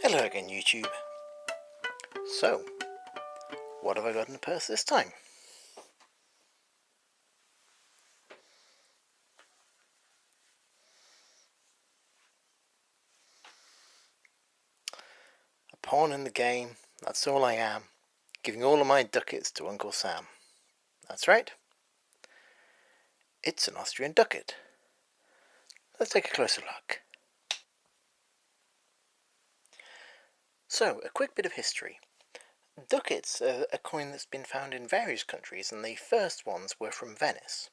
Hello again, YouTube. So, what have I got in the purse this time? A pawn in the game, that's all I am, giving all of my ducats to Uncle Sam. That's right, it's an Austrian ducat. Let's take a closer look. So, a quick bit of history. Ducats are a coin that's been found in various countries, and the first ones were from Venice.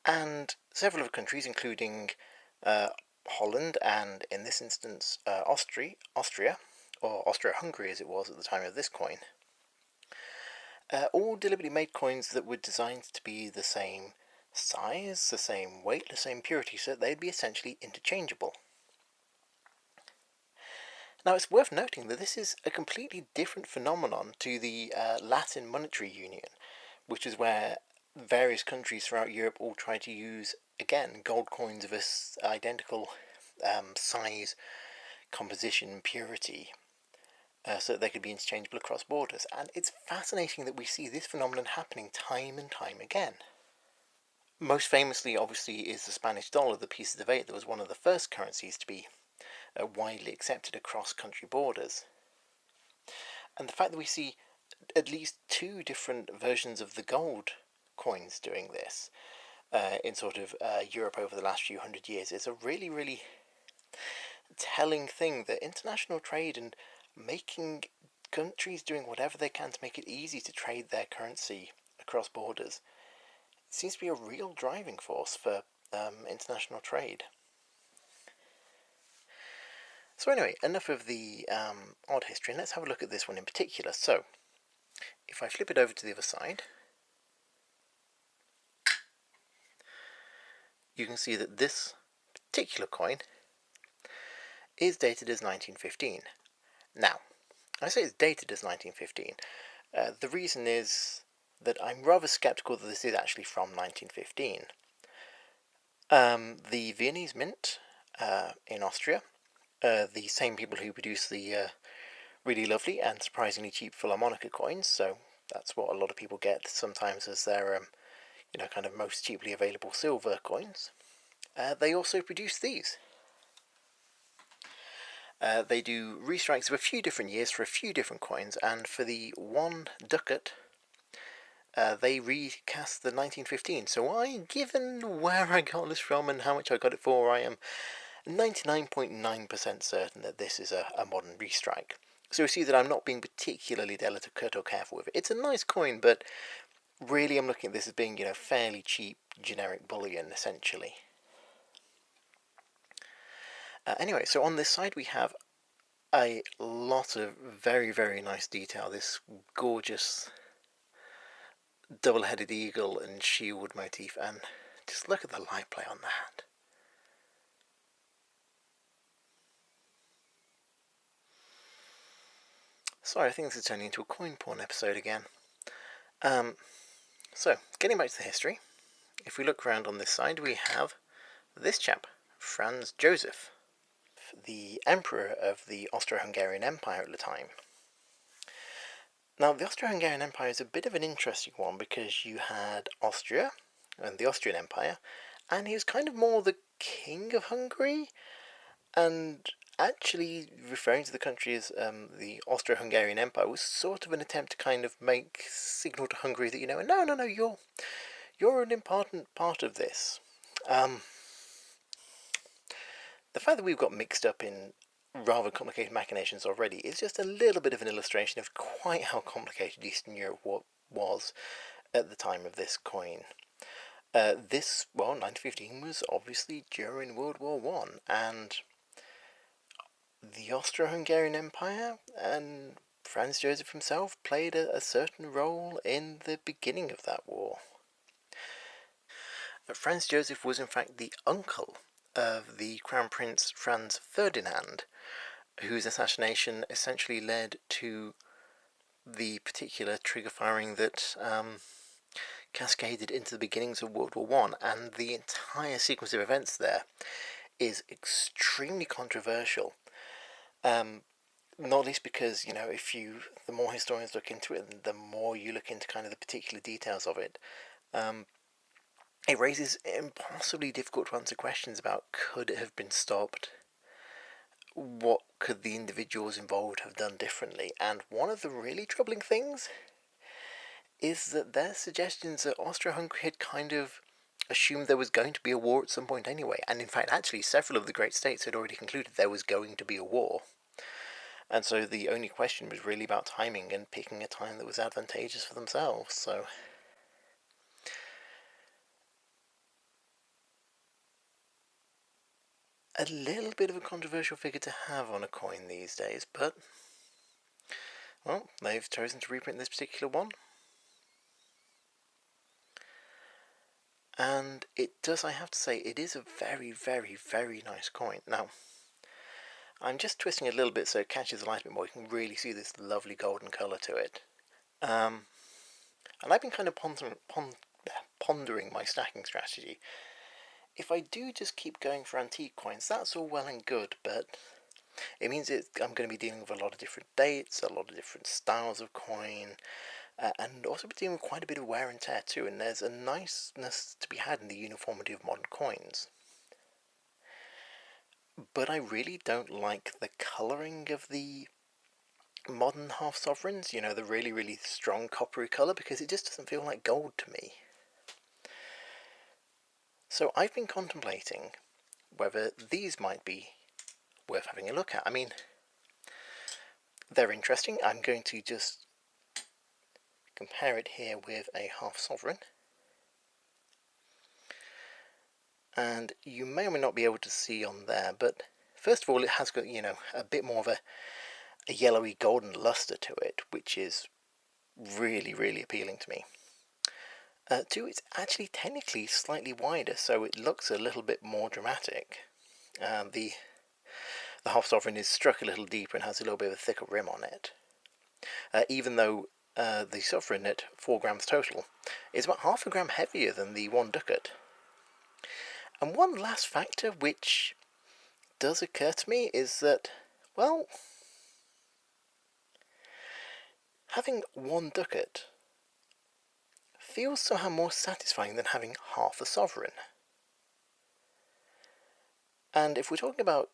And several of countries, including Holland and, in this instance, Austria, or Austro-Hungary as it was at the time of this coin, all deliberately made coins that were designed to be the same size, the same weight, the same purity, so that they'd be essentially interchangeable. Now, it's worth noting that this is a completely different phenomenon to the Latin monetary union, which is where various countries throughout Europe all try to use, again, gold coins of identical size, composition, purity, so that they could be interchangeable across borders. And it's fascinating that we see this phenomenon happening time and time again. Most famously, obviously, is the Spanish dollar, the pieces of 8, that was one of the first currencies to be widely accepted across country borders. And the fact that we see at least two different versions of the gold coins doing this in sort of Europe over the last few hundred years is a really, really telling thing, that international trade and making countries doing whatever they can to make it easy to trade their currency across borders seems to be a real driving force for international trade. So anyway, enough of the odd history, and let's have a look at this one in particular. So, if I flip it over to the other side, you can see that this particular coin is dated as 1915. Now, I say it's dated as 1915. The reason is that I'm rather sceptical that this is actually from 1915. The Viennese Mint in Austria, the same people who produce the really lovely and surprisingly cheap Philharmonica coins, so that's what a lot of people get sometimes as their kind of most cheaply available silver coins. They also produce these. They do restrikes of a few different years for a few different coins, and for the one ducat, they recast the 1915. So given where I got this from and how much I got it for, I am 99.9% certain that this is a modern restrike. So you see that I'm not being particularly delicate or careful with it. It's a nice coin, but really I'm looking at this as being, fairly cheap, generic bullion, essentially. Anyway, so on this side we have a lot of very, very nice detail. This gorgeous double-headed eagle and shearwood motif, and just look at the light play on that. Sorry, I think this is turning into a coin porn episode again. So, getting back to the history, if we look around on this side, we have this chap, Franz Joseph, the emperor of the Austro-Hungarian Empire at the time. Now, the Austro-Hungarian Empire is a bit of an interesting one because you had Austria and the Austrian Empire, and he was kind of more the king of Hungary, and actually referring to the country as the Austro-Hungarian Empire was sort of an attempt to kind of make signal to Hungary that, no, you're an important part of this. The fact that we've got mixed up in rather complicated machinations already is just a little bit of an illustration of quite how complicated Eastern Europe was at the time of this coin. 1915 was obviously during World War I, and the Austro-Hungarian Empire and Franz Joseph himself played a certain role in the beginning of that war. Franz Joseph was in fact the uncle of the Crown Prince Franz Ferdinand, whose assassination essentially led to the particular trigger firing that cascaded into the beginnings of World War I, and the entire sequence of events there is extremely controversial. Not least because, the more historians look into it, and the more you look into kind of the particular details of it, it raises impossibly difficult to answer questions about could it have been stopped? What could the individuals involved have done differently? And one of the really troubling things is that their suggestions that Austro-Hungary had kind of assumed there was going to be a war at some point anyway, and in fact actually several of the great states had already concluded there was going to be a war. And so the only question was really about timing and picking a time that was advantageous for themselves, so... A little bit of a controversial figure to have on a coin these days, but... well, they've chosen to reprint this particular one. And it does, I have to say, it is a very, very, very nice coin. Now, I'm just twisting it a little bit so it catches the light a bit more. You can really see this lovely golden colour to it. And I've been kind of pondering my stacking strategy. If I do just keep going for antique coins, that's all well and good, but it means I'm going to be dealing with a lot of different dates, a lot of different styles of coin, and also be dealing with quite a bit of wear and tear too, and there's a niceness to be had in the uniformity of modern coins. But I really don't like the colouring of the modern half sovereigns, the really, really strong coppery colour, because it just doesn't feel like gold to me. So I've been contemplating whether these might be worth having a look at. I mean, they're interesting. I'm going to just compare it here with a half sovereign. And you may or may not be able to see on there, but first of all it has got, a bit more of a yellowy golden luster to it, which is really, really appealing to me. Two, it's actually technically slightly wider, so it looks a little bit more dramatic. The half sovereign is struck a little deeper and has a little bit of a thicker rim on it. Even though the sovereign at 4 grams total is about half a gram heavier than the 1 ducat. And one last factor which does occur to me is that, well, having 1 ducat feels somehow more satisfying than having half a sovereign. And if we're talking about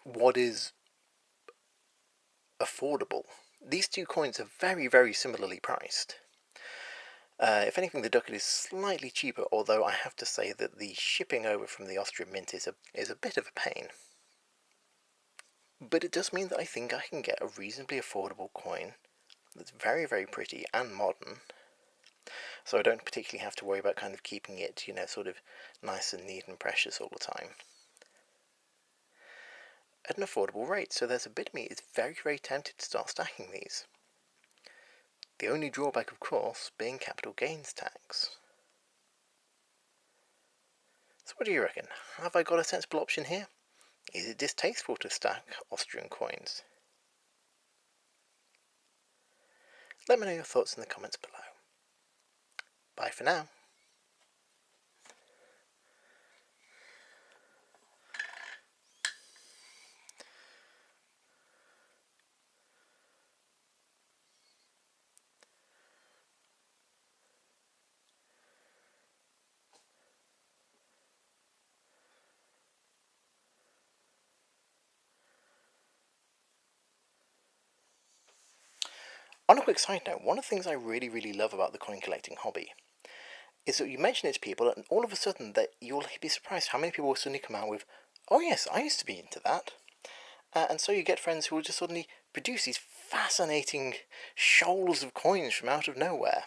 what is affordable, these two coins are very, very similarly priced. If anything, the ducat is slightly cheaper, although I have to say that the shipping over from the Austrian mint is a bit of a pain. But it does mean that I think I can get a reasonably affordable coin that's very, very pretty and modern, so I don't particularly have to worry about kind of keeping it, sort of nice and neat and precious all the time, at an affordable rate. So there's a bit of me is very, very tempted to start stacking these. The only drawback, of course, being capital gains tax. So what do you reckon? Have I got a sensible option here? Is it distasteful to stack Austrian coins? Let me know your thoughts in the comments below. Bye for now. On a quick side note, one of the things I really, really love about the coin collecting hobby is that you mention it to people and all of a sudden that you'll be surprised how many people will suddenly come out with, oh yes, I used to be into that. And so you get friends who will just suddenly produce these fascinating shoals of coins from out of nowhere.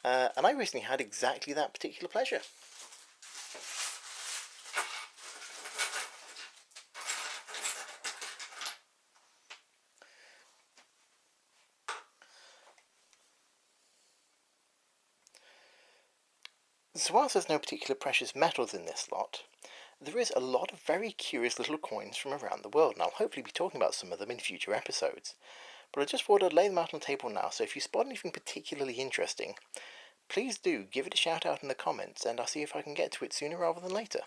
And I recently had exactly that particular pleasure. So whilst there's no particular precious metals in this lot, there is a lot of very curious little coins from around the world, and I'll hopefully be talking about some of them in future episodes. But I just thought I'd lay them out on the table now, so if you spot anything particularly interesting, please do give it a shout out in the comments, and I'll see if I can get to it sooner rather than later.